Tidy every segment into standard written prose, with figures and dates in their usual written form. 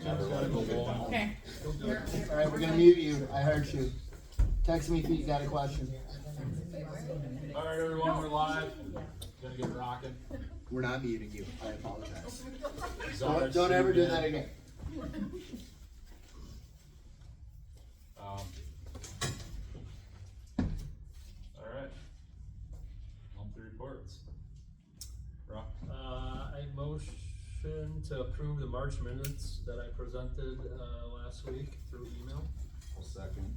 Tim's gotta go bowling. Okay. Alright, we're gonna mute you, I heard you. Text me if you got a question. Alright, everyone, we're live. Gonna get rocking. We're not muting you, I apologize. Czar, Don't ever do Sue, that Ben. again. Alright. Monthly reports. Rock. I motion to approve the March minutes that I presented, last week through email. I'll second.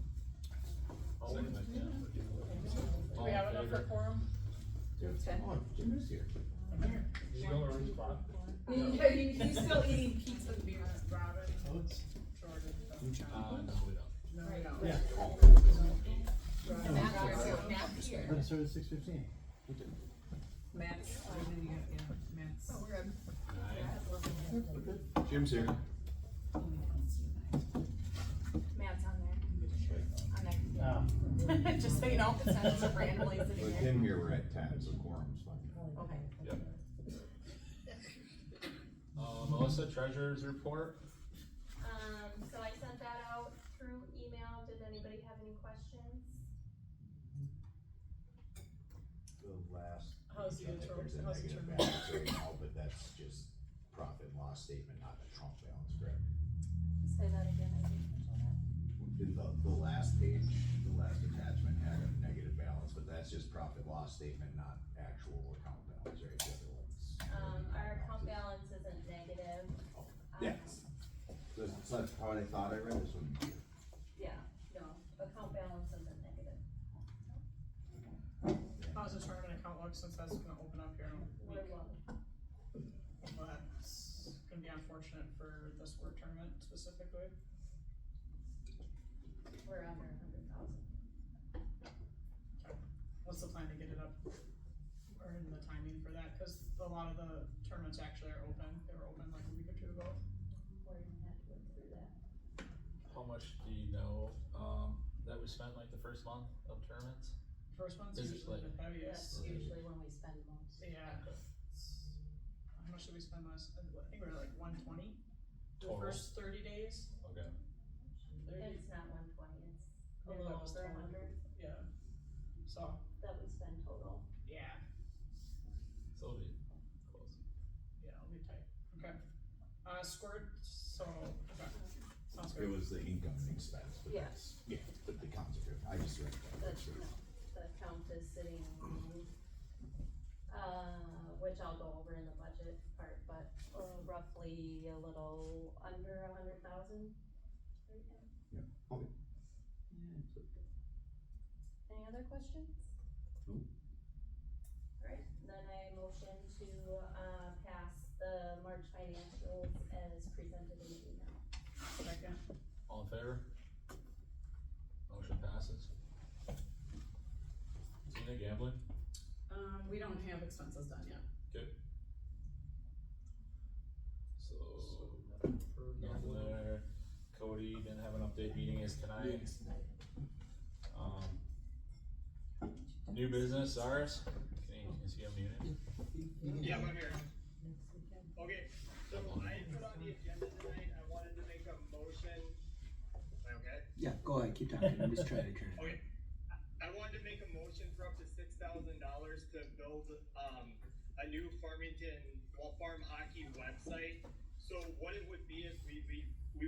All in- Second, yeah. Do we have enough for quorum? Come on, Jim is here. Did you go or spot? He's still eating pizza and beer, Robin. No, we don't. No, we don't. Yeah. Matt's here. But it started at 6:15. Matt's, Matt's. Oh, we're good. Jim's here. Matt's on there. On there. Just so you know, it's not just randomly sitting With there. him here, we're at 10, so quorum's fine. Okay. Yep. Melissa, treasurer's report. So I sent that out through email. Did anybody have any questions? The last. How's the there's internal- a how's the negative internal? balance right now, but that's just profit and loss statement, not the Trump balance, correct? Say that again, I didn't catch that. In the last page, the last attachment had a negative balance, but that's just profit loss statement, not actual account balance, right? The other ones. Our account balance isn't negative. Yes. That's how I thought I read this one. Yeah, no, account balance isn't negative. How's the tournament account look since that's gonna open up here in a We're week? low. Well, that's gonna be unfortunate for the sport tournament specifically. We're under 100,000. What's the plan to get it up? Or in the timing for that? Cause a lot of the tournaments actually are open. They were open like a week or two ago. We're gonna have to work through that. How much do you know, that we spent like the first month of tournaments? First one's Is it usually like- the heaviest. That's usually when we spend most. Yeah. How much did we spend last? I think we were like 120 the Total? first 30 days. Okay. 30, It's not 120, it's Oh, a little that was over 20. 100 yeah. So that we spend total. yeah, So it'll be close. yeah, it'll be tight. Okay. Squirt. So okay. Sounds It good. was the income and expense, but Yeah. that's, yeah, but the accounts are good. I just read that. That's, no, the account is sitting, which I'll go over in the budget part, but roughly a little under 100,000 right now. Yeah, okay. Any other questions? Nope. Alright, then I motion to, pass the March financials as presented in the email. Second. All in favor? Motion passes. Tina, gambling? We don't have expenses done yet. Good. So, For nothing there. Cody didn't have an update meeting is tonight. New business, ours? Is he unmuted? Yeah, I'm here. Okay, so I put on the agenda tonight, I wanted to make a motion. Am I okay? Yeah, go ahead, keep talking, I'm just trying to turn it. Okay. I wanted to make a motion for up to $6,000 to build, a new farm hockey website. So what it would be is we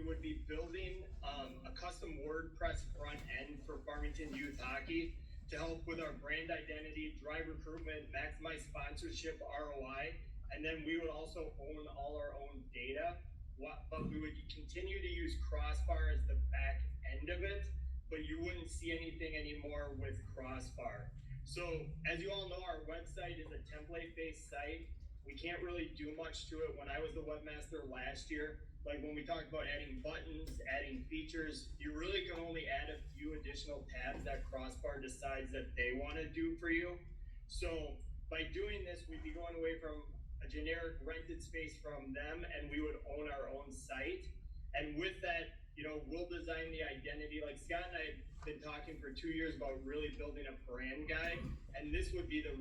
would be building, a custom WordPress front end for Farmington Youth Hockey to help with our brand identity, drive recruitment, maximize sponsorship ROI, and then we would also own all our own data. But we would continue to use Crossbar as the back end of it, but you wouldn't see anything anymore with Crossbar. So as you all know, our website is a template-based site. We can't really do much to it. When I was the webmaster last year, like when we talked about adding buttons, adding features, you really can only add a few additional tabs that Crossbar decides that they want to do for you. So by doing this, we'd be going away from a generic rented space from them, and we would own our own site. And with that, you know, we'll design the identity. Like Scott and I have been talking for 2 years about really building a brand guide, and this would be the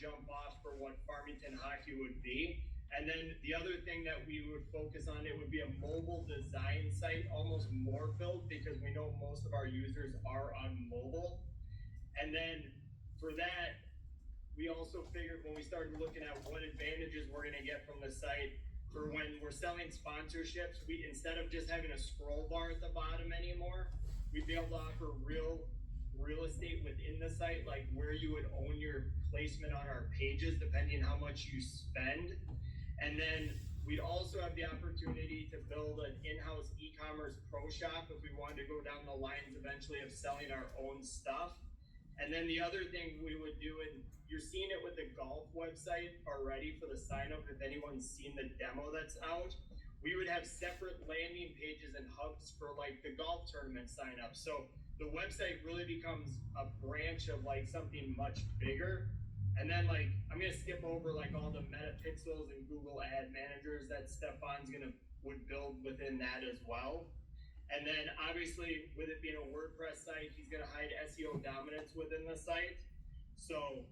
jump off for what Farmington Hockey would be. And then the other thing that we would focus on, it would be a mobile design site, almost more built, because we know most of our users are on mobile. And then for that, we also figured when we started looking at what advantages we're gonna get from the site, for when we're selling sponsorships, we, instead of just having a scroll bar at the bottom anymore, we'd be able to offer real estate within the site, like where you would own your placement on our pages, depending how much you spend. And then we'd also have the opportunity to build an in-house e-commerce pro shop if we wanted to go down the lines eventually of selling our own stuff. And then the other thing we would do, and you're seeing it with the golf website already for the sign up, if anyone's seen the demo that's out, we would have separate landing pages and hubs for like the golf tournament sign up. So the website really becomes a branch of like something much bigger. And then like, I'm gonna skip over like all the Meta Pixels and Google Ad Managers that Stefan's would build within that as well. And then obviously with it being a WordPress site, he's gonna hide SEO dominance within the site. So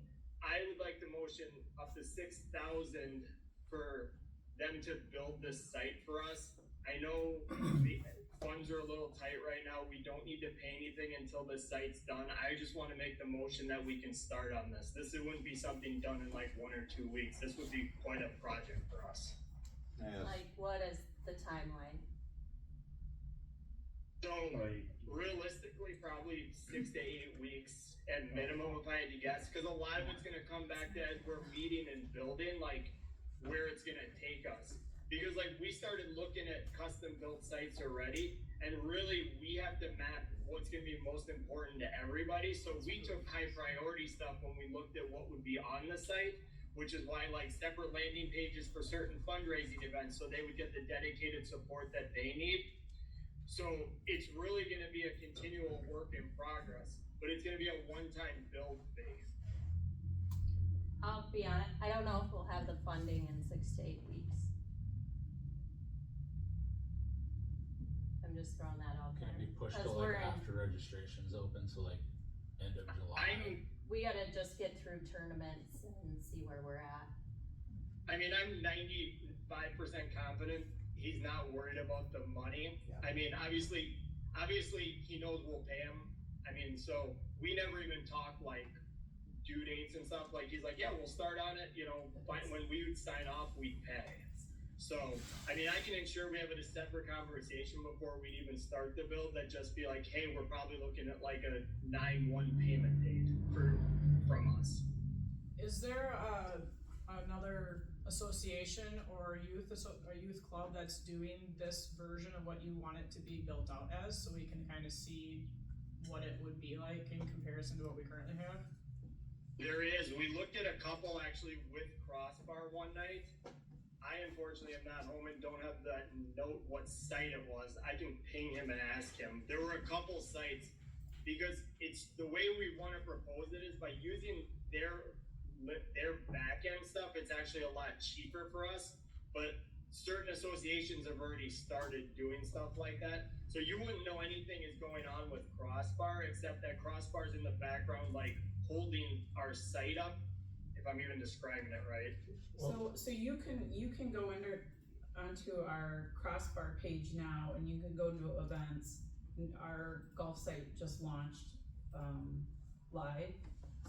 I would like to motion up to 6,000 for them to build this site for us. I know the funds are a little tight right now. We don't need to pay anything until the site's done. I just wanna make the motion that we can start on this. This wouldn't be something done in like 1 or 2 weeks. This would be quite a project for us. Yes. Like, what is the timeline? So realistically, probably 6 to 8 weeks at minimum, if I had to guess, because a lot of it's gonna come back to as we're meeting and building, like where it's gonna take us. Because like we started looking at custom built sites already, and really we have to map what's gonna be most important to everybody. So we took high priority stuff when we looked at what would be on the site, which is why like separate landing pages for certain fundraising events, so they would get the dedicated support that they need. So it's really gonna be a continual work in progress, but it's gonna be a one-time build phase. I'll be honest, I don't know if we'll have the funding in 6 to 8 weeks. I'm just throwing that out Can there. it be pushed to 'Cause like we're in- after registration's open, so like end of July? We gotta just get through tournaments and see where we're at. I mean, I'm 95% confident he's not worried about the money. Yeah. I mean, obviously he knows we'll pay him. I mean, so we never even talk like due dates and stuff. Like he's like, yeah, we'll start on it. You know, when we would sign off, we'd pay. So, I mean, I can ensure we have a separate conversation before we even start the build that just be like, hey, we're probably looking at like a 9/1 payment date from us. Is there another association or a youth club that's doing this version of what you want it to be built out as, so we can kind of see what it would be like in comparison to what we currently have? There is. We looked at a couple actually with Crossbar one night. I unfortunately am not home and don't have that note what site it was. I can ping him and ask him. There were a couple sites, because it's the way we want to propose it is by using their back end stuff. It's actually a lot cheaper for us, but certain associations have already started doing stuff like that. So you wouldn't know anything is going on with Crossbar, except that Crossbar's in the background, like holding our site up, if I'm even describing it right. So you can go onto our Crossbar page now, and you can go to events. Our golf site just launched live,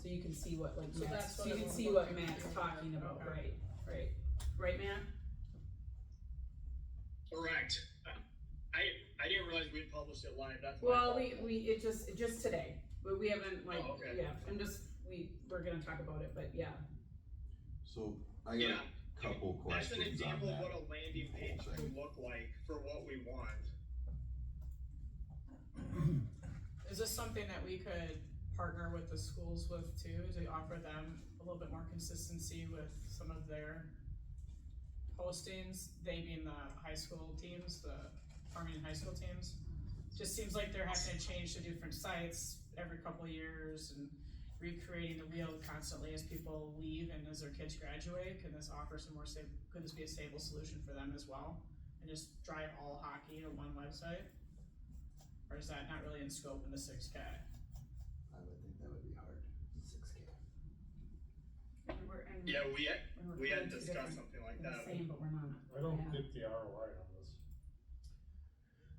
so you can see what like So Matt's, that's what you it can will see look what like Matt's here. talking about. Okay. Right, Matt. Correct. I didn't realize we'd published it live. That's my Well, fault. it just today, but we haven't like Oh, okay. yeah. We're gonna talk about it, but yeah. So I got Yeah. a couple That's questions an on example of that. what a landing page could look like for what we want. Is this something that we could partner with the schools with too, to offer them a little bit more consistency with some of their postings, they being the high school teams, the Farmington high school teams? Just seems like they're having to change to different sites every couple of years and recreating the wheel constantly as people leave and as their kids graduate. Can this offer some more could this be a stable solution for them as well? And just drive all hockey to one website? Or is that not really in scope in the 6K? I would think that would be hard, 6K. And we're, and Yeah, we and we're had putting two discussed different- something like We're the that. same, but we're not. I don't Yeah. get the ROI on this.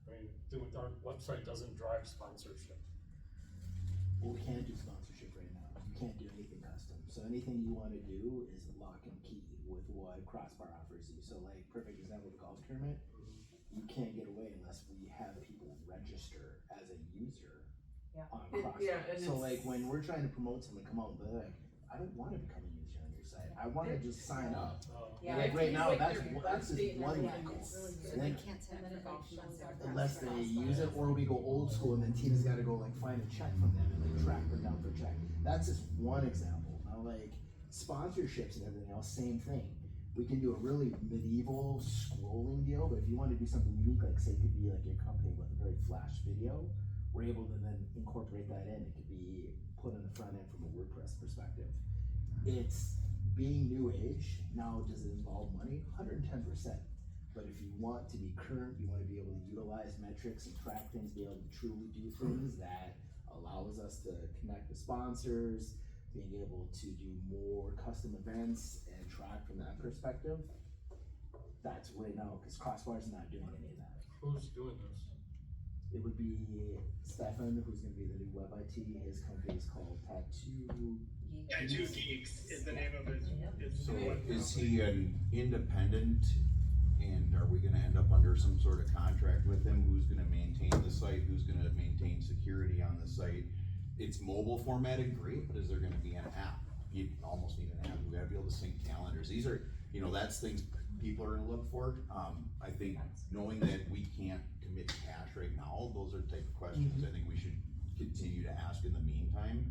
I mean, our website doesn't drive sponsorship. Well, we can't do sponsorship right now. You can't do anything custom. So anything you wanna do is lock and key with what Crossbar offers you. So like, perfect example, the golf tournament, you can't get away unless we have people register as a user Yeah. on It- Crossbar. yeah, and So it's- like, when we're trying to promote someone, come out, they're like, I don't wanna become a user on your site. I wanna just sign up. Yeah. Like right now, Like that's, their that's birth date just and one everything, wrinkle. it's really good. And then And then it like shows up. unless they use it, or we go old school and then Tina's gotta go like find a check from them and like track them down for a check. That's just one example. Now like sponsorships and everything else, same thing. We can do a really medieval scrolling deal, but if you wanna do something unique, like say it could be like your company with a very flash video, we're able to then incorporate that in. It could be put on the front end from a WordPress perspective. It's being new age. Now, does it involve money? 110%. But if you want to be current, you want to be able to utilize metrics and track things, be able to truly do things that allows us to connect with sponsors, being able to do more custom events and track from that perspective. That's right now, because Crossbar's not doing any of that. Who's doing this? It would be Stefan, who's gonna be the new web IT. His company is called Tattoo. Tattoo Geeks is the name of his So web. is he an independent, and are we gonna end up under some sort of contract with him? Who's gonna maintain the site, who's gonna maintain security on the site? It's mobile formatted, great, but is there gonna be an app? You almost need an app, we gotta be able to sync calendars, these are, you know, that's things people are gonna look for. I think knowing that we can't commit cash right now, those are the type of questions I think we should continue to ask in the meantime.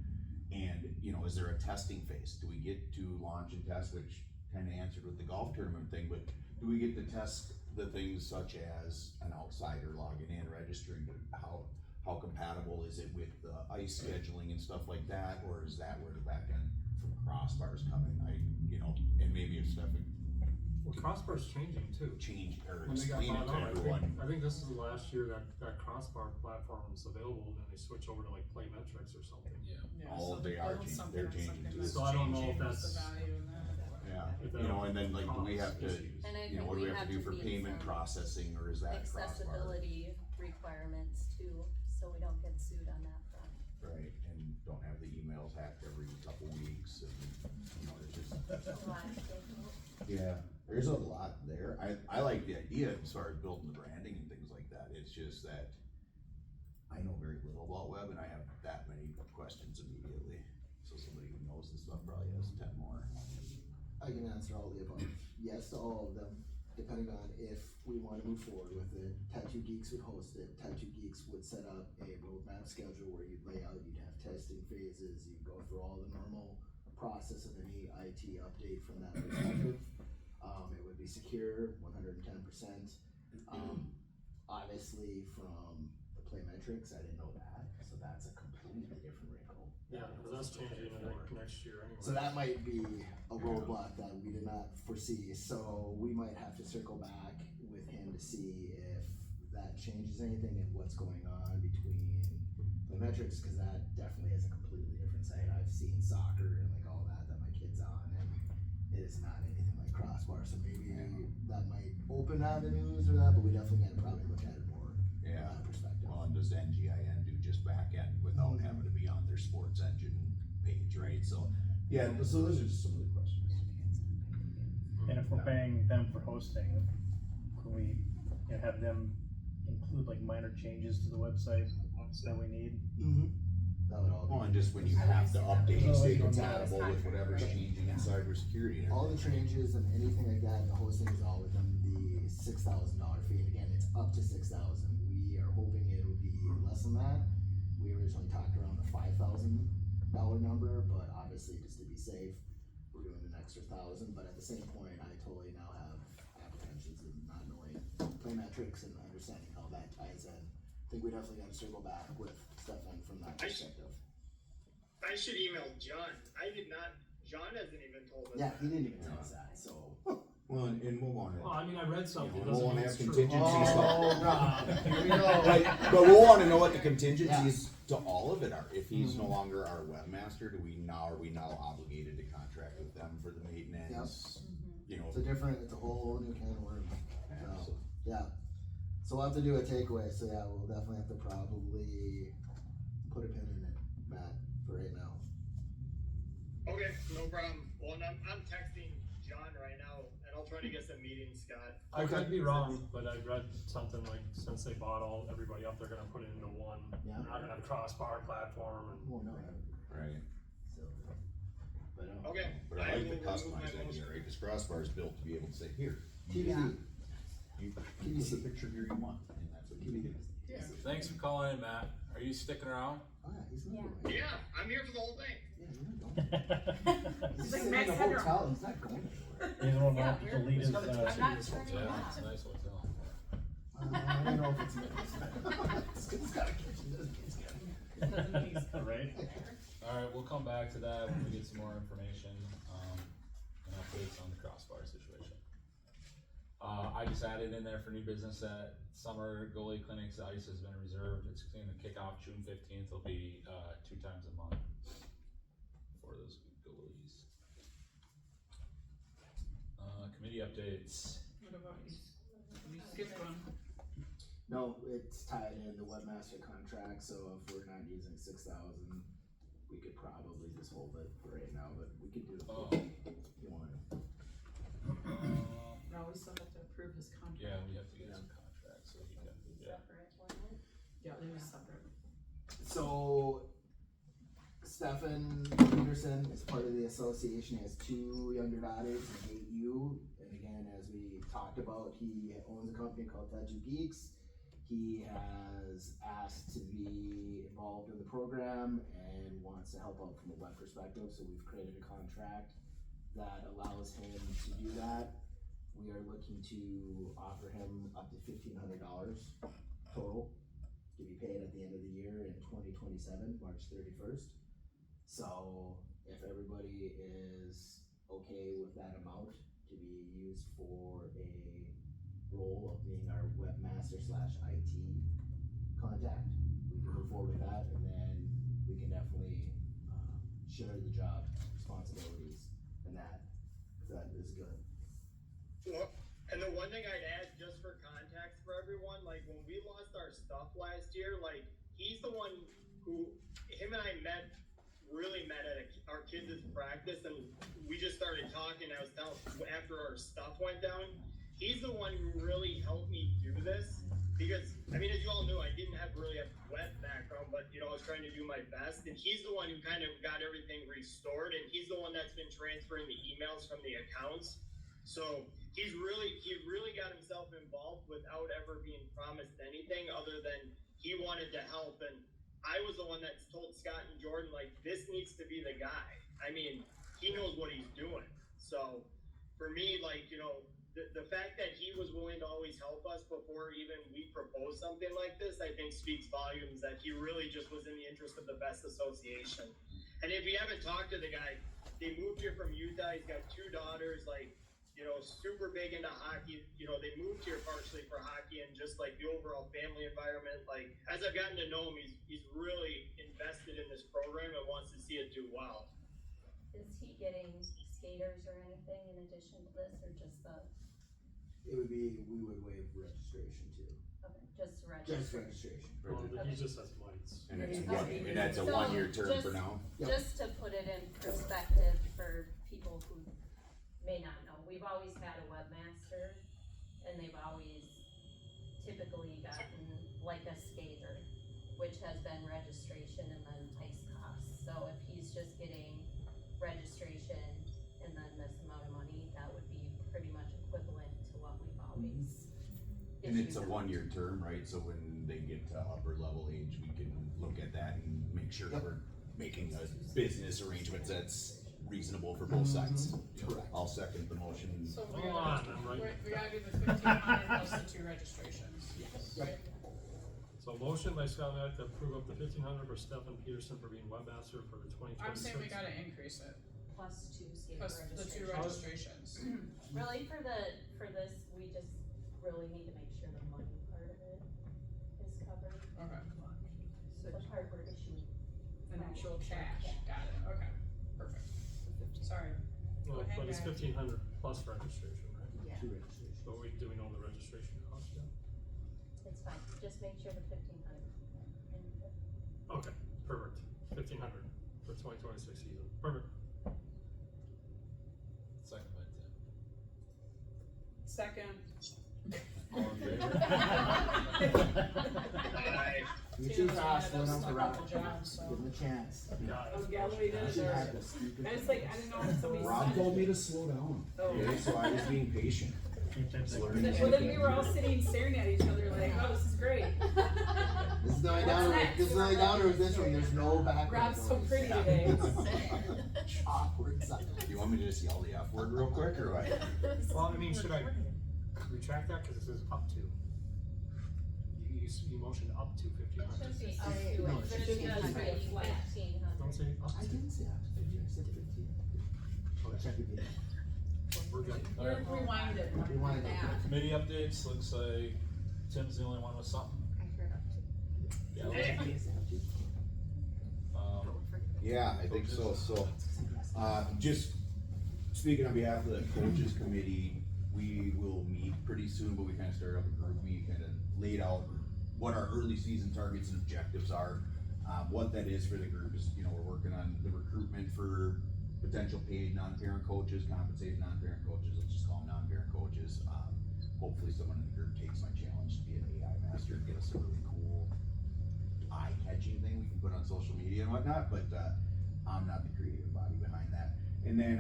And, you know, is there a testing phase? Do we get to launch and test, which kinda answered with the golf tournament thing, but do we get to test the things such as an outsider logging in, registering, how compatible is it with the ice scheduling and stuff like that, or is that where the back end from Crossbar is coming? You know, and maybe if Stefan Well, Crossbar's changing too. change or When they got explain it bought to out, everyone. I think this is the last year that Crossbar platform is available, and then they switch over to like Playmetrics or something. Yeah. Yeah, Oh, so they are build changing- something they're on changing something too. that's So I don't know if changing, what's the that's- value in that? Yeah, If you know, and then like, do we cause have to, issues. And I you think know, what do we have to do for meet payment some processing, or is that Crossbar? accessibility requirements too, so we don't get sued on that front. Right, and don't have the emails hacked every couple weeks, and, you know, it's just. A lot of things. Yeah, there's a lot there. I like the idea as far as building the branding and things like that. It's just that I know very little about web and I have that many questions immediately. So somebody who knows this stuff probably has 10 more. I can answer all the above. Yes to all of them, depending on if we want to move forward with it. Tattoo Geeks would host it. Tattoo Geeks would set up a roadmap schedule where you'd lay out, you'd have testing phases, you'd go through all the normal process of any IT update from that perspective. It would be secure, 110%. Obviously from the Playmetrics, I didn't know that, so that's a completely different wrinkle. Yeah, because that's changing next year anyway. So that might be a roadblock that we did not foresee, so we might have to circle back with him to see if that changes anything and what's going on between Playmetrics, cause that definitely is a completely different site. I've seen soccer and like all that my kid's on, and it is not anything like Crossbar, so maybe that might open avenues or that, but we definitely gotta probably look at it more from Yeah. that perspective. Well, and does NGIN do just back end without having to be on their sports engine page, right? So, yeah, so those are just some of the questions. And if we're paying them for hosting, could we have them include like minor changes to the website that we need? That would all be. Well, and just when you have to update, you stay compatible with whatever's changing in cybersecurity. and All the everything. changes and anything like that, the hosting is all within the $6,000 fee, and again, it's up to 6,000. We are hoping it would be less than that. We originally talked around the $5,000 number, but obviously just to be safe, we're doing an extra 1,000, but at the same point, I totally now have apprehensions of not knowing Playmetrics and understanding how that ties in. I think we definitely gotta circle back with Stefan from that perspective. I should email John. I did not. John hasn't even told us. Yeah, that. he didn't even tell us that, so. Well, and we'll want Well, to, I mean, I read something, we'll doesn't wanna mean have it's true. contingency Oh, stuff. Rob, here we go. But we'll wanna know what the contingencies to all of it are. If he's no longer our webmaster, are we now obligated to contract with them for the maintenance? you know, it's a whole new can of worms. So, yeah. So we'll have to do a takeaway, so yeah, we'll definitely have to probably put a pin in it, Matt, for right now. Okay, no problem. Well, and I'm texting John right now, and I'll try to get some meetings, Scott. I could be wrong, but I read something like, since they bought everybody up, they're gonna put it into one, Yeah. not gonna have a crossbar platform and. Well, no, right, so, but, Okay. but I like the will remove my customized idea, motion. right, cause Crossbar is built to be able to say, here, TBD. you put TBC. the picture here you want, and that's what you do. Yeah. Thanks for calling in, Matt. Are you sticking around? Oh, yeah, he's not Yeah. going. Yeah, I'm here for the whole thing. Yeah, you're not going. He's He's like sitting in Max a Headroom. hotel, he's not going anywhere. He's the one Yeah, that to lead his, I'm not turning Yeah, it it's off. a nice hotel. I don't know if it's nice. It's got a kitchen, doesn't it? It's got right? Alright, we'll come back to that when we get some more information, and updates on the crossbar situation. I just added in there for new business that summer goalie clinics, ice has been reserved, it's gonna kick off June 15th, it'll be, 2 times a month for those goalies. Committee updates. What about you? You skipped one. No, it's tied in the webmaster contract, so if we're not using 6,000, we could probably just hold it for right now, but we could do it Oh. if you want. No, we still have to approve his contract. Yeah, we have to get some contracts, so you can, yeah. Separate one. Yeah, they were separate. So, Stefan Peterson is part of the association, he has 2 younger daughters and 8 you, and again, as we talked about, he owns a company called Tattoo Geeks. He has asked to be involved in the program and wants to help out from a web perspective, so we've created a contract that allows him to do that. We are looking to offer him up to $1,500 total to be paid at the end of the year in 2027, March 31st. So if everybody is okay with that amount to be used for a role of being our webmaster / IT contact, we can move forward with that, and then we can definitely share the job responsibilities and that, if that is good. Well, and the one thing I'd add, just for context for everyone, like when we lost our stuff last year, like he's the one who, him and I really met at our kids' practice, and we just started talking. I was telling, after our stuff went down, he's the one who really helped me do this, because, I mean, as you all knew, I didn't have really a web background, but, you know, I was trying to do my best, and he's the one who kind of got everything restored, and he's the one that's been transferring the emails from the accounts. So he really got himself involved without ever being promised anything other than he wanted to help. And I was the one that told Scott and Jordan, like, this needs to be the guy. I mean, he knows what he's doing. So for me, like, you know, the fact that he was willing to always help us before even we proposed something like this, I think speaks volumes that he really just was in the interest of the best association. And if you haven't talked to the guy, they moved here from Utah. He's got 2 daughters, like, you know, super big into hockey. You know, they moved here partially for hockey and just like the overall family environment. Like, as I've gotten to know him, he's really invested in this program and wants to see it do well. Is he getting skaters or anything in addition to this, or just the, It would be, we would waive registration too. okay, just Just registration? registration. He just has lights. And it's Okay. one, and that's a So, 1-year term for just- now. Yep. Just to put it in perspective for people who may not know, we've always had a webmaster, and they've always typically gotten like a skater, which has been registration and then ice costs. So if he's just getting registration and then this amount of money, that would be pretty much equivalent to what we've always And it's a issued. 1-year term, right, so when they get to upper level age, we can look at that and make sure Yep. we're making a business arrangement that's reasonable for both sides. Correct. I'll second the motion. So we Hold gotta, on, I'm right. we gotta do the 1,500 plus the 2 registrations, right? So motion by Scott Mack to approve up to 1,500 for Stefan Peterson for being webmaster for the 2026. I'm saying we gotta increase it, Plus 2 skater plus the 2 registrations. registrations. Really, for this, we just really need to make sure the money part of it is covered, Okay, the part we're issuing. an actual cash, got it, okay, perfect. Sorry, Well, go ahead. But it's 1,500 plus registration, right? Yeah, Two registrations. But do we know the registration cost yet? it's fine, just make sure the 1,500. Okay, perfect, 1,500 for 2026 season, perfect. Second by Tim. Second. All in favor? You Tim too was fast, one of going those on for stuck Rob. on the job, so. Give him a chance. Oh, Galloway did, Should or, have this. You could- I was like, I didn't know if somebody Rob said told it. me to slow down, Oh. okay, so I was being patient. Well, then we were all sitting staring at each other like, oh, this is great. This is not What's down, next? this is not down with this one, there's no background. Rob's so noise. pretty today. Awkward silence. You want me to just yell the F word real quick, or what? Well, I mean, should I retract that, cause it says up to? You motioned up to 1,500. Should be up Say- to no, it, it should should be be up to flat. 1,500. Don't say up I to. didn't say up to 50, I said 15. Check again. We're good. Alright. Rewind it. Rewind it. Committee updates, looks like Tim's the only one with something. I heard up to. Yeah, Yeah, I think so, so, just speaking on behalf of the coaches committee, we will meet pretty soon, but we kinda started up a group, we kinda laid out what our early season targets and objectives are. What that is for the group is, you know, we're working on the recruitment for potential paid non-parent coaches, compensated non-parent coaches, let's just call them non-parent coaches. Hopefully someone in the group takes my challenge to be an AI master and get us a really cool eye-catching thing we can put on social media and whatnot, but, I'm not the creative body behind that. And then,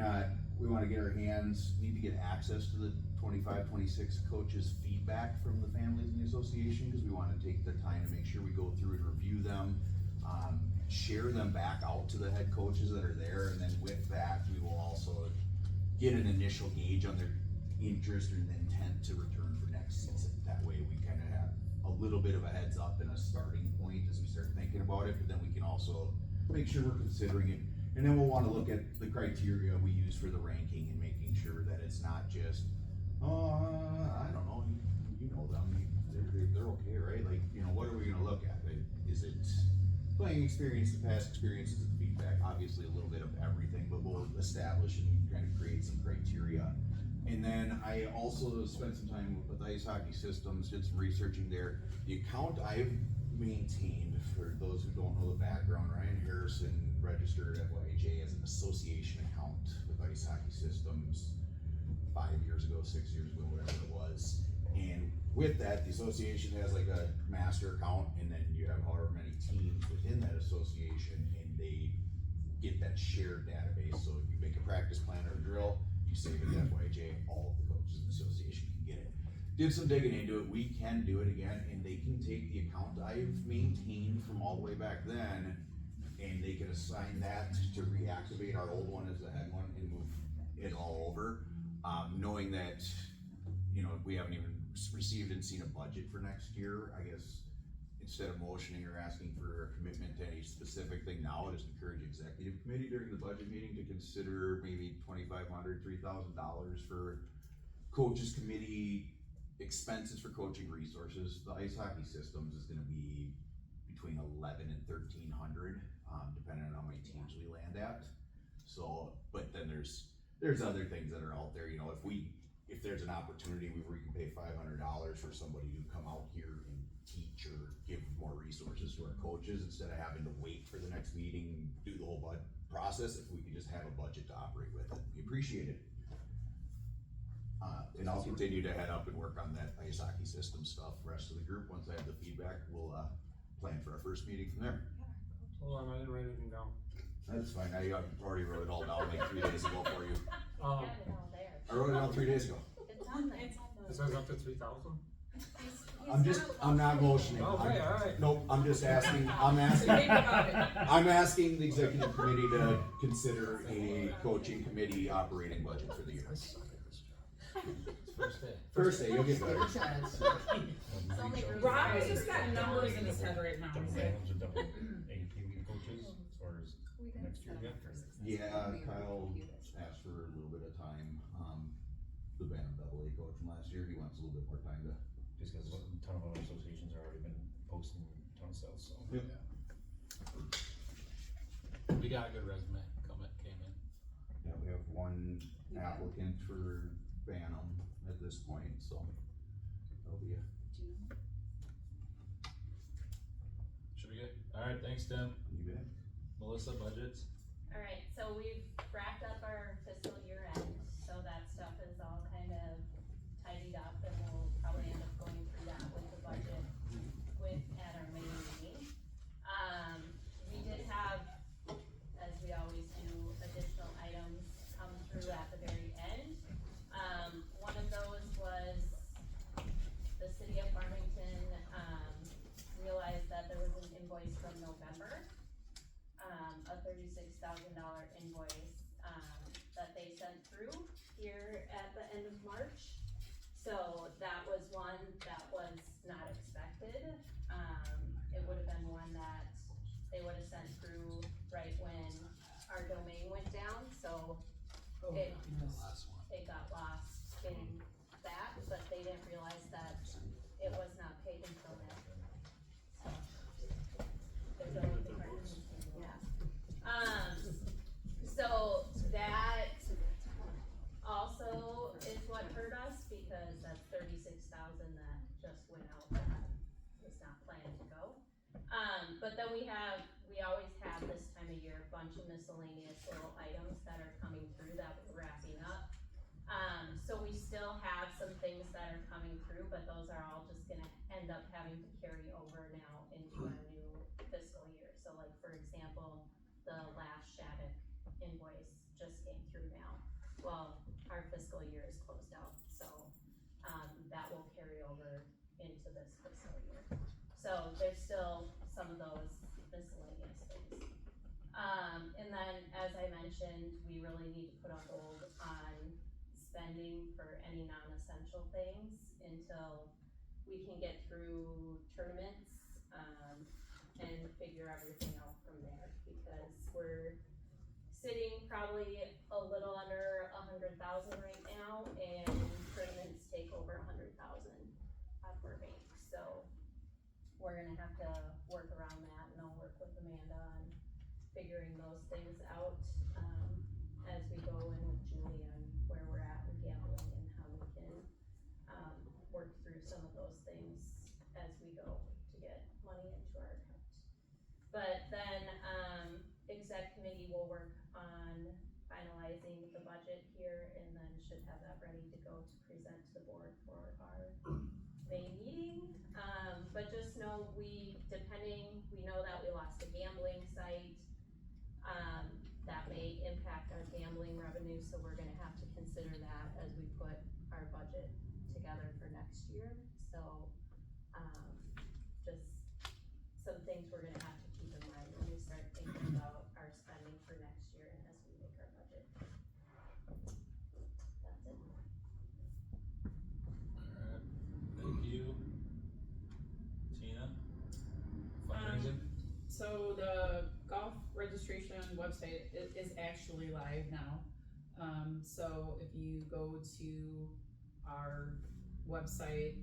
we wanna get our hands, need to get access to the 25-26 coaches' feedback from the families in the association, cause we wanna take the time to make sure we go through and review them, share them back out to the head coaches that are there, and then with that, we will also get an initial gauge on their interest or intent to return for next season. That way we kinda have a little bit of a heads up and a starting point as we start thinking about it, but then we can also make sure we're considering it. And then we'll wanna look at the criteria we use for the ranking and making sure that it's not just, I don't know, you know them, they're okay, right? Like, you know, what are we gonna look at? Is it playing experience, the past experiences, and feedback? Obviously a little bit of everything, but we'll establish and kind of create some criteria. And then I also spent some time with Ice Hockey Systems, did some researching there. The account I've maintained, for those who don't know the background, Ryan Harrison registered at FYHA as an association account with Ice Hockey Systems 5 years ago, 6 years ago, whatever it was. And with that, the association has like a master account, and then you have however many teams within that association, and they get that shared database. So if you make a practice plan or a drill, you save it to FYHA, all of the coaches in the association can get it. Did some digging into it, we can do it again, and they can take the account I've maintained from all the way back then, and they can assign that to reactivate our old one as the head one and move it all over. Knowing that, you know, we haven't even received and seen a budget for next year, I guess, instead of motioning or asking for a commitment to any specific thing now, I just encourage executive committee during the budget meeting to consider maybe $2,500, $3,000 for coaches committee expenses for coaching resources. The Ice Hockey Systems is gonna be between 11 and 1,300, depending on how many teams we land at. So, but then there's other things that are out there, you know, if there's an opportunity where we can pay $500 for somebody to come out here and teach or give more resources to our coaches instead of having to wait for the next meeting and do the whole process, if we could just have a budget to operate with it, we appreciate it. And I'll continue to head up and work on that Ice Hockey System stuff. Rest of the group, once I have the feedback, we'll, plan for our first meeting from there. Hold on, I didn't write anything down. That's fine, I already wrote it all down like 3 days ago for you. Got it all there. I wrote it down 3 days ago. It's on there. It says up to 3,000? I'm not motioning. Okay, alright. Nope, I'm just asking, Think about it. I'm asking the executive committee to consider a coaching committee operating budget for the year. I suck at this job. First day. First day, you'll get better. Give it a chance. It's only Rob has just got numbers in his head right now. Double rounds or double AP coaches as far as next year yet? Yeah, Kyle asked for a little bit of time, the Bantam AA coach from last year, he wants a little bit more time to. Just because a ton of other associations have already been posting a ton of stuff, so. We got a good resume came in. Yeah, we have one, applicant for Bantam at this point, so that'll be Should be good. Alright, thanks Tim. you bet. Melissa, budgets? Alright, so we've wrapped up our fiscal year end, so that stuff is all kind of tidied up, and we'll probably end up going through that with the budget at our main meeting. We did have, as we always do, additional items come through at the very end. One of those was the city of Farmington, realized that there was an invoice from November, a $36,000 invoice, that they sent through here at the end of March. So that was one that was not expected. It would have been one that they would have sent through right when our domain went down, so Oh, it, goodness. it got lost in that, but they didn't realize that it was not paid until then. So, there's always a part, yeah. So that also is what hurt us, because that's $36,000 that just went out that was not planned to go. But then we always have this time of year, a bunch of miscellaneous little items that are coming through that we're wrapping up. So we still have some things that are coming through, but those are all just gonna end up having to carry over now into our new fiscal year. So like, for example, the last Shattuck invoice just came through now. Well, our fiscal year is closed out, so, that will carry over into this fiscal year. So there's still some of those miscellaneous things. And then, as I mentioned, we really need to put a hold on spending for any non-essential things until we can get through tournaments, and figure everything out from there, because we're sitting probably a little under 100,000 right now, and tournaments take over 100,000 out of our bank, so we're gonna have to work around that, and I'll work with Amanda on figuring those things out, as we go in with Julie on where we're at with gambling and how we can, work through some of those things as we go to get money into our account. But then, exec committee will work on finalizing the budget here, and then should have that ready to go to present to the board for our May meeting. But just know we know that we lost a gambling site, that may impact our gambling revenue, so we're gonna have to consider that as we put our budget together for next year. So, just some things we're gonna have to keep in mind when we start thinking about our spending for next year and as we make our budget. That's it. Alright, thank you. Tina? Fundraising? So the golf registration website is actually live now. So if you go to our website,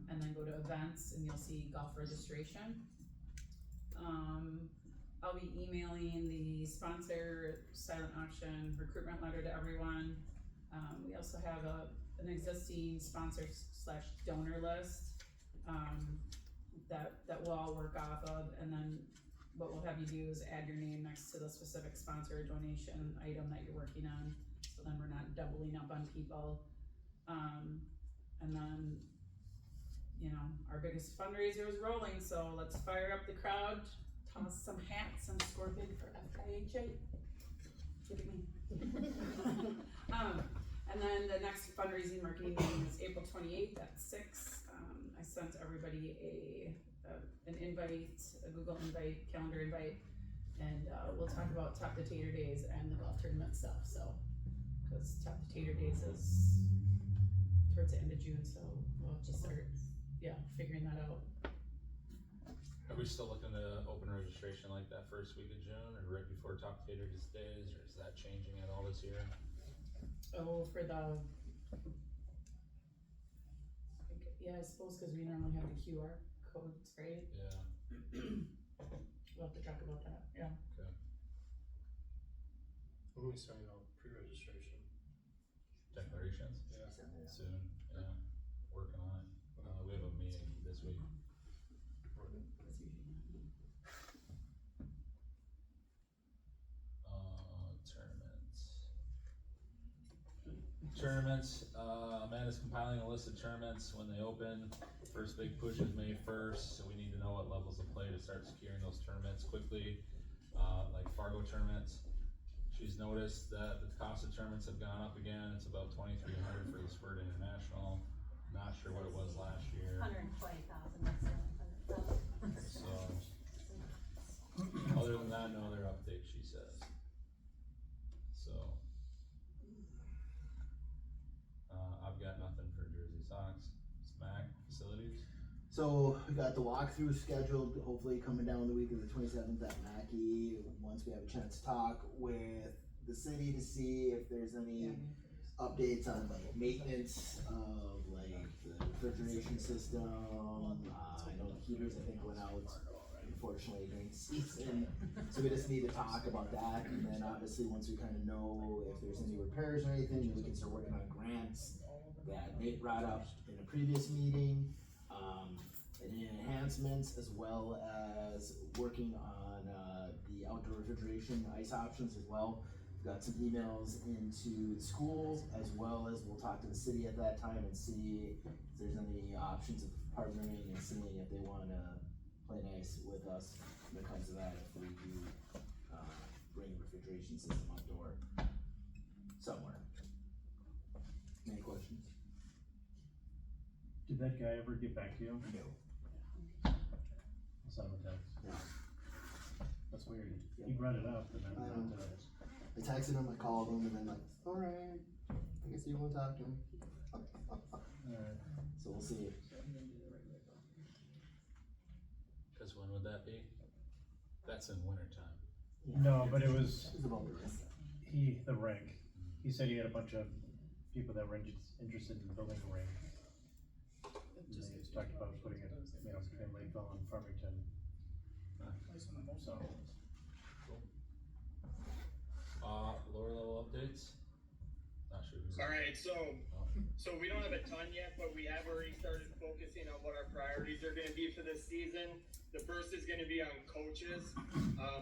and then go to events, and you'll see golf registration. I'll be emailing the sponsor silent auction recruitment letter to everyone. We also have an existing sponsor / donor list, that we'll all work off of, and then what we'll have you do is add your name next to the specific sponsor donation item that you're working on, so then we're not doubling up on people. And then, you know, our biggest fundraiser is rolling, so let's fire up the crowd, toss some hats, and score big for FIHA. Look at me. And then the next fundraising marketing meeting is April 28th at 6. I sent everybody an invite, a Google invite, calendar invite, and we'll talk about Top the Tater Days and the golf tournament stuff. So, because Top the Tater Days is towards the end of June, so we'll have to start, figuring that out. Are we still looking to open registration like that first week of June, or right before Top Tater Days, or is that changing at all this year? Oh, for the, I suppose because we normally have the QR codes, right? Yeah. We'll have to talk about that, yeah. When we starting out pre-registration, soon, yeah, working on it. We have a meeting this week. Tournaments, Amanda's compiling a list of tournaments when they open. First big push is May 1st, so we need to know what levels of play to start securing those tournaments quickly, like Fargo tournaments. She's noticed that the cost of tournaments have gone up again. It's about $2,300 for the Spurt International. Not sure what it was last year. 120,000, that's 100,000. So, other than that, no other update, she says. So, I've got nothing for Jersey Sox. Smack facilities. So we got the walkthrough scheduled, hopefully coming down the week of the 27th at Mackey. Once we have a chance to talk with the city to see if there's any updates on like maintenance of like the refrigeration system. I know the heaters I think went out unfortunately during the season, so we just need to talk about that. And then obviously once we kind of know if there's any repairs or anything, then we can start working on grants that Nate brought up in a previous meeting. And enhancements, as well as working on the outdoor refrigeration ice options as well. We've got some emails into the school, as well as we'll talk to the city at that time and see if there's any options of partnering and seeing if they wanna play nice with us when it comes to that, if we do bring a refrigeration system outdoor somewhere. Any questions? Did that guy ever get back to you? No. I'll send him a text. No. That's weird. He brought it up and then I know. not I texted him, I called him, and then like, alright, I guess you won't talk to him. Alright. So we'll see. Cause when would that be? That's in winter time. No, but it was, It's about the rest. the rink. He said he had a bunch of people that were interested in building a rink. And they talked about putting it, between Lakeville and Farmington, so. Lower level updates? Not sure who's. Alright, so we don't have a ton yet, but we have already started focusing on what our priorities are gonna be for this season. The first is gonna be on coaches.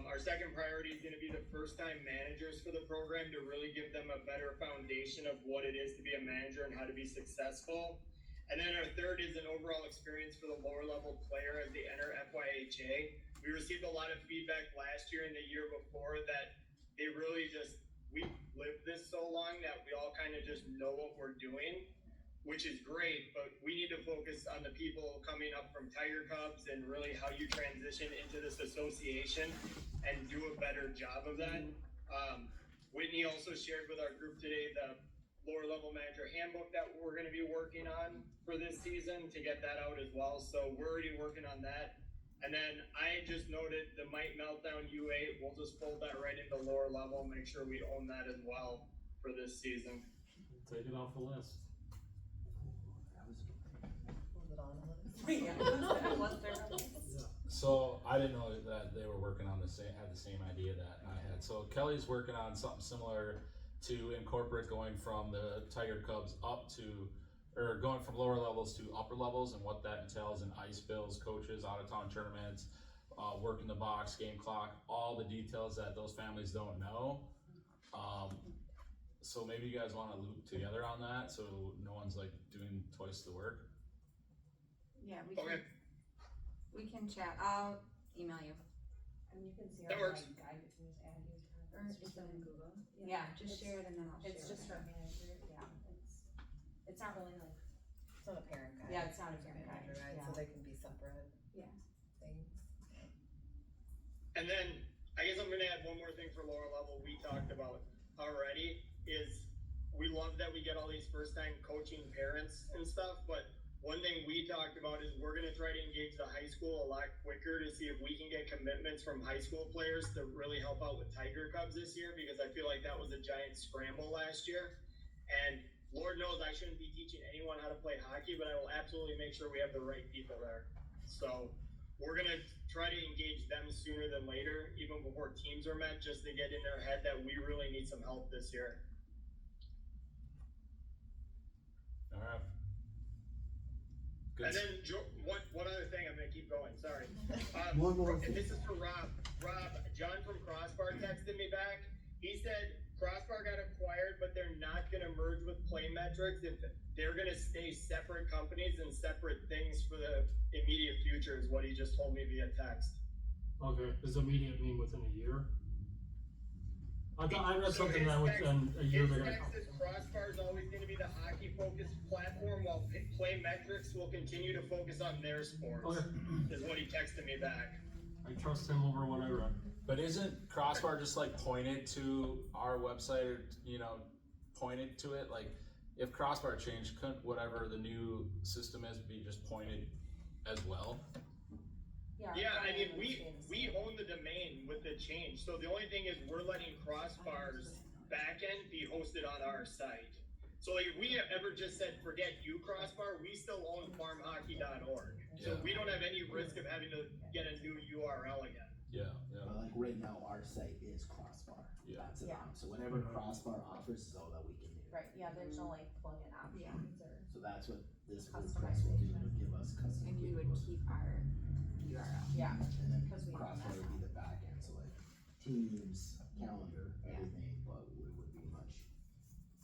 Our second priority is gonna be the first time managers for the program, to really give them a better foundation of what it is to be a manager and how to be successful. And then our third is an overall experience for the lower level player as they enter FYHA. We received a lot of feedback last year and the year before that they really we've lived this so long that we all kind of just know what we're doing, which is great, but we need to focus on the people coming up from Tiger Cubs and really how you transition into this association and do a better job of that. Whitney also shared with our group today the lower level manager handbook that we're gonna be working on for this season to get that out as well. So we're already working on that. And then I just noted the Might Meltdown U8, we'll just fold that right into lower level, make sure we own that as well for this season. Take it off the list. So I didn't know that they were working on had the same idea that I had. So Kelly's working on something similar to incorporate going from the Tiger Cubs up to, or going from lower levels to upper levels, and what that entails in ice bills, coaches, out of town tournaments, work in the box, game clock, all the details that those families don't know. So maybe you guys wanna loop together on that, so no one's like doing twice the work. Yeah, Okay. we can chat, I'll email you. And you can see That our works. guide, you can just add your Or comments, it's just in in Google. Yeah, just share it and then I'll share it. It's just for manager, yeah, it's not really like, it's not a parent guide. Yeah, it's not a It's parent manager guide, guide, so they can be separate. Yeah. Things. And then, I guess I'm gonna add one more thing for lower level we talked about already, is we love that we get all these first time coaching parents and stuff, but one thing we talked about is we're gonna try to engage the high school a lot quicker to see if we can get commitments from high school players to really help out with Tiger Cubs this year, because I feel like that was a giant scramble last year. And Lord knows I shouldn't be teaching anyone how to play hockey, but I will absolutely make sure we have the right people there. So we're gonna try to engage them sooner than later, even before teams are met, just to get in their head that we really need some help this year. Good. And then one other thing, I'm gonna keep going, sorry. One more And thing. this is for Rob. Rob, John from Crossbar texted me back. He said Crossbar got acquired, but they're not gonna merge with Playmetrics. If they're gonna stay separate companies and separate things for the immediate future is what he just told me via text. Okay, does immediate mean within a year? I read So something his that within a year his they're gonna. text is Crossbar is always gonna be the hockey-focused platform, while Playmetrics will continue to focus on their sports. Okay. Is what he texted me back. I trust him over what I read. But isn't Crossbar just like pointed to our website or, you know, pointed to it? Like, if Crossbar changed, couldn't whatever the new system is be just pointed as well? Yeah, I mean, we own the domain with the change, so the only thing is we're letting Crossbar's backend be hosted on our site. So like, if we ever just said, forget you Crossbar, we still own farmhockey.org. So Yeah. we don't have any risk of having to get a new URL again. Yeah, yeah. Like right now, our site is Crossbar. Yeah. That's it. Yeah. So whatever Crossbar offers is all that we can do. Right, yeah, there's no like plug-in options or, So that's what this WordPress will do, it'll give us custom. and we would keep our URL. Yeah. And then Because we own Crossbar that. would be the back end, so like Teams, calendar, Yeah. everything, but it would be much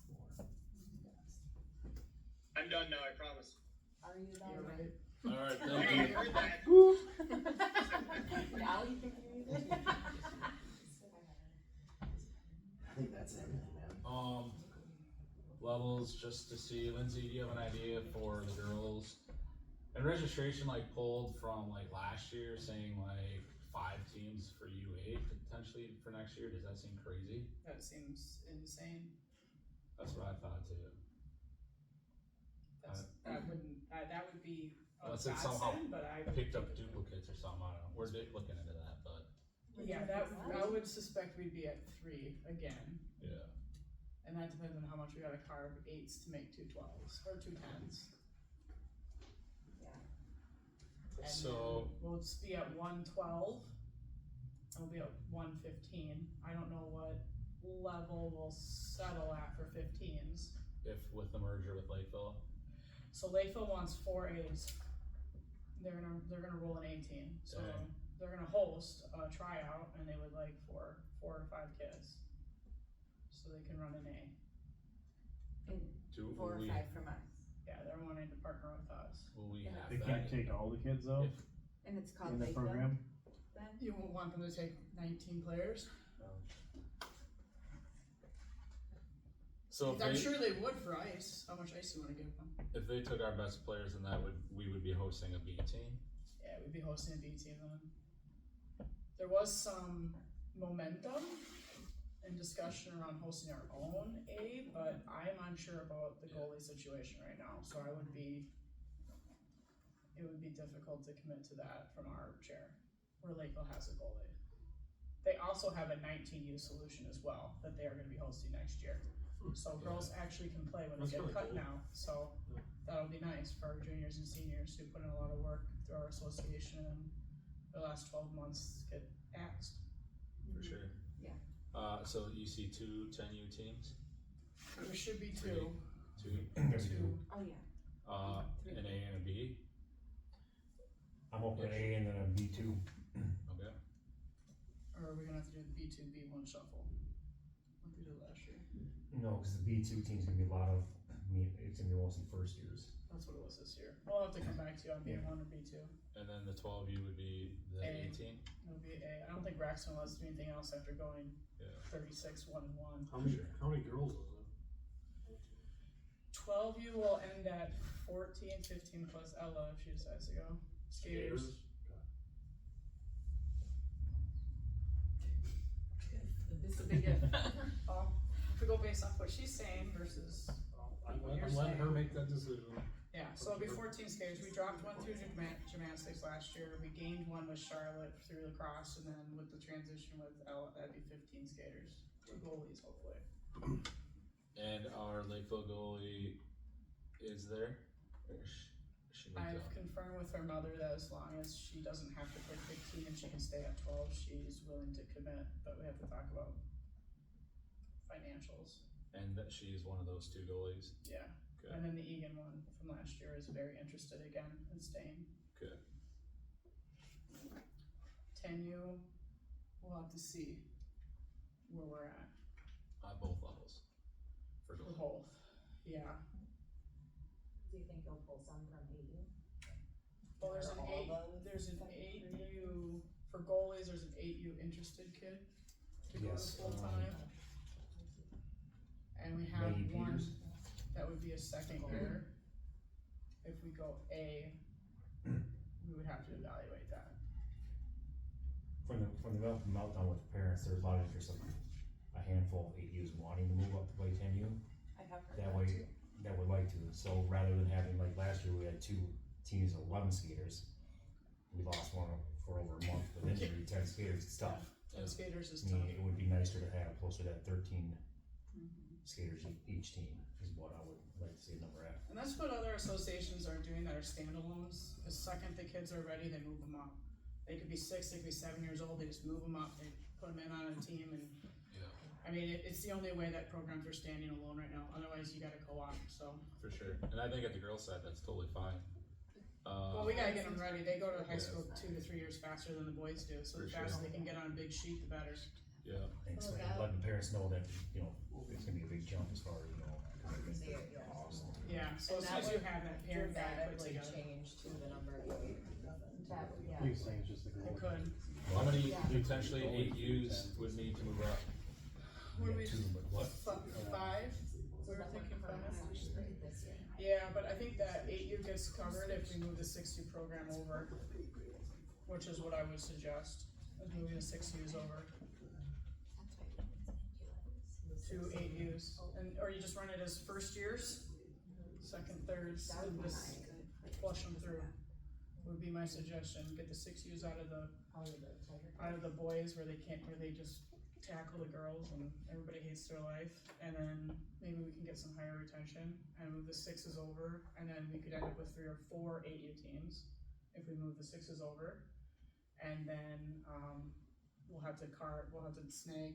more fast. I'm done now, I promise. Are you done? You're right. Alright, Hey, thank you you. heard that? Now you can read it. I think that's everything, man. Levels, just to see, Lindsay, do you have an idea for the girls? And registration like pulled from like last year saying like 5 teams for U8 potentially for next year, does that seem crazy? That seems insane. That's what I thought too. That would be a Unless it somehow godsend, but I. Picked up duplicates or something, I don't know, we're looking into that, but, Yeah, I would suspect we'd be at 3 again, yeah. and that depends on how much we gotta carve 8s to make 2 12s, or 2 10s. And So, then we'll just be at 112, and we'll be at 115, I don't know what level we'll settle at for 15s. if with the merger with Lakeville, So Lakeville wants 4 A's. They're gonna roll an A team, so Dang. they're gonna host a tryout, and they would like 4 or 5 kids, so they can run an A. do, 4 or 5 from us. Yeah, they're wanting to partner with us. will we have They that? can't take all the kids though, If- And it's called in the Lakeville program? then? You won't want them to take 19 players? So I'm if sure they would for ice. How much ice do you wanna give them? they took our best players, then we would be hosting a B team? Yeah, we'd be hosting a B team then. There was some momentum and discussion around hosting our own A, but I'm unsure about the goalie situation right now, so it would be difficult to commit to that from our chair, where Lakeville has a goalie. They also have a 19U solution as well, that they are gonna be hosting next year. So girls actually can play when they That's get really cut cool. now, so Yeah. that'll be nice for our juniors and seniors who put in a lot of work through our association and the last 12 months get axed. For sure. Yeah. So you see 2 10U teams, There should be 2. 2, Oh, yeah. an A and a B, I'm hoping an A and then a B2. okay? Or are we gonna have to do the B2, B1 shuffle? Like we did last year. No, because the B2 team's gonna be a lot of, it's gonna be mostly first years. That's what it was this year. We'll have to come back to you on B1 or B2. And then the 12U would be the A. A team? It'll be A. I don't think Braxton wants to do anything else after going Yeah. 36, 1-1. How many girls is it? 12U will end at 14, 15 plus Ella if she decides to go. Skaters. This is a big if. Well, if we go based off what she's saying versus I'm what you're letting her saying. make that decision. Yeah, so it'll be 14 skaters. We dropped 1 through gymnastics last year. We gained 1 with Charlotte through lacrosse, and then with the transition with Ella, that'd be 15 skaters. 2 goalies, hopefully. And our Lakeville goalie is there? Or she moved I've out? confirmed with her mother that as long as she doesn't have to play 15 and she can stay at 12, she's willing to commit, but we have to talk about financials. And that she's one of those 2 goalies? Yeah, Okay. And then the Egan one from last year is very interested again in staying. Good. 10U, we'll have to see where we're at On both levels. For for goalie. both, yeah. Do you think you'll pull some from AU? Well, there's Or an all eight, of them? there's an 8U, for goalies, there's an 8U interested kid to go to Yes, full time. And we have Maggie one, Peters. that would be a second year. If we go A, we would have to evaluate that. From the meltdown with parents, there's a lot of interest of a handful of AUs wanting to move up to play 10U. I have heard That that way, too. that would like to, so rather than having, like last year, we had 2 teams of 11 skaters. We lost one for over a month with injury, 10 skaters, it's tough. And skaters is I tough. mean, it would be nicer to have closer to 13 skaters each team, is what I would like to see a number at. And that's what other associations are doing that are standalones. The second the kids are ready, they move them up. They could be 6, they could be 7 years old, they just move them up, they put them in on a team and, Yeah, I mean, it's the only way that programs are standing alone right now, otherwise you gotta co-op, so. for sure. And I think at the girls' side, that's totally fine. Well, we gotta get them ready, they go to high school 2 to 3 years faster than the boys do, so the For sure. faster they can get on a big sheet, the better. Yeah, And So explain, that- letting the parents know that, you know, it's gonna be a big jump as far as, you know, cost. Yeah, so And as soon that as you would have that parent guide put dramatically together, change to the number of AU. That, yeah. He was saying it's just the it goal. could. how many Yeah. potentially 8Us would need to move up? What do we, Yeah, 2, but what? 5? We were thinking 5. This year. Yeah, but I think that 8U gets covered if we move the 6U program over, which is what I would suggest, is moving the 6Us over to 8Us. And, or you just run it as first years, second, thirds, That would and be just flush them through, would be my suggestion. Get the 6Us out of the boys where they just tackle the girls and everybody hates their life, and then maybe we can get some higher retention and move the 6s over, and then we could end up with 3 or 4 8U teams if we move the 6s over, and then we'll have to snag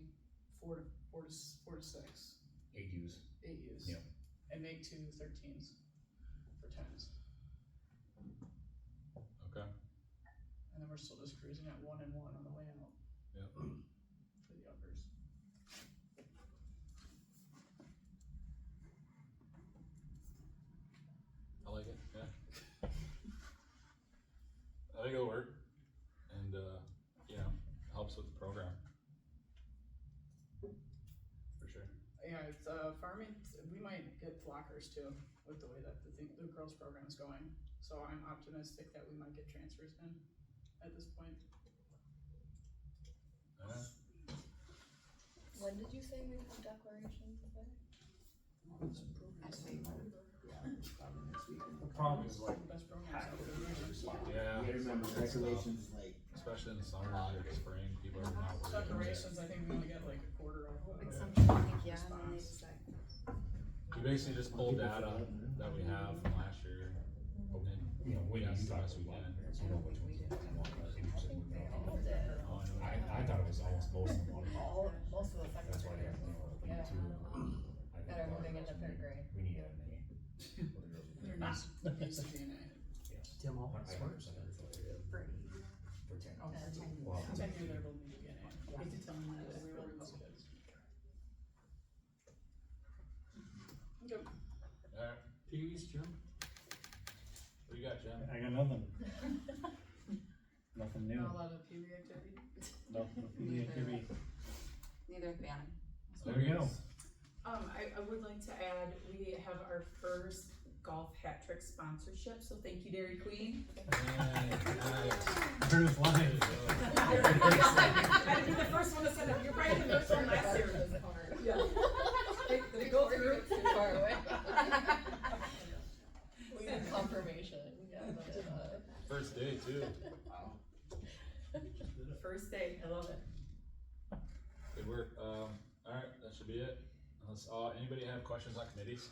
4 to 6 8Us. 8Us, Yep. and make 2 13s for 10s, Okay. and then we're still just cruising at 1 and 1 on the way out. Yep. For the uppers. I like it, yeah. I think it'll work, and, you know, helps with the program. For sure. Yeah, it's farming. We might get lockers too with the way that the girls program's going. So I'm optimistic that we might get transfers in at this point. Alright. When did you say we have declarations today? The problem is like, Best programs half out of there. it. Yeah. You gotta remember, decorations is like, Especially in the summer or spring, people are not worried. Decorations, I think we only get like a quarter of Like the something, I think, yeah, and then they response. decide. We basically just pulled data that we have from last year, and You know, when yes, you the talk best to we can. parents, you know which ones you want, interested in moving up. Oh, I know. I thought it was almost most of them. Most of the second That's why, graders. you know, the Yeah. two. I think That are a lot of moving girls into third grade. We need to have many. For the girls. There needs to be an A. Yes. Tim I Hall. 100% agree for 10. Oh, Wow. 10 year there will need to be an A. I hate to tell them that we were those kids. Okay. Alright, Pee-wee's, Jim? what do you got, Jim? I got nothing. Nothing new. Not a lot of Pee Wee activity. Nothing. Activity. Neither have been. There we go. I would like to add, we have our first golf hat trick sponsorship, so thank you, Dairy Queen. Heard his line. I had to be the first one to send it, you're probably the first one last year. Yeah. They go through. Too far away. We need confirmation, yeah, but, First day too. First day, I love it. Good work. Alright, that should be it. Unless, anybody have questions on committees?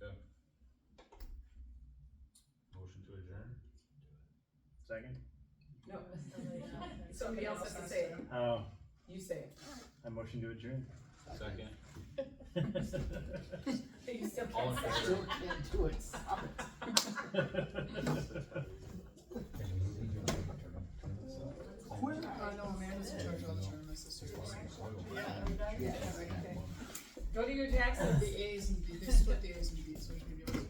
Okay. Motion to adjourn? Second. No, somebody else has to say it. Oh, You say it. I motion to adjourn. Second? You still All in can't favor? Still can't do it, stop it. I know Amanda's in charge of all the tournaments this year. Yeah. Go to your taxes. The A's and B's, they split the A's and B's, which maybe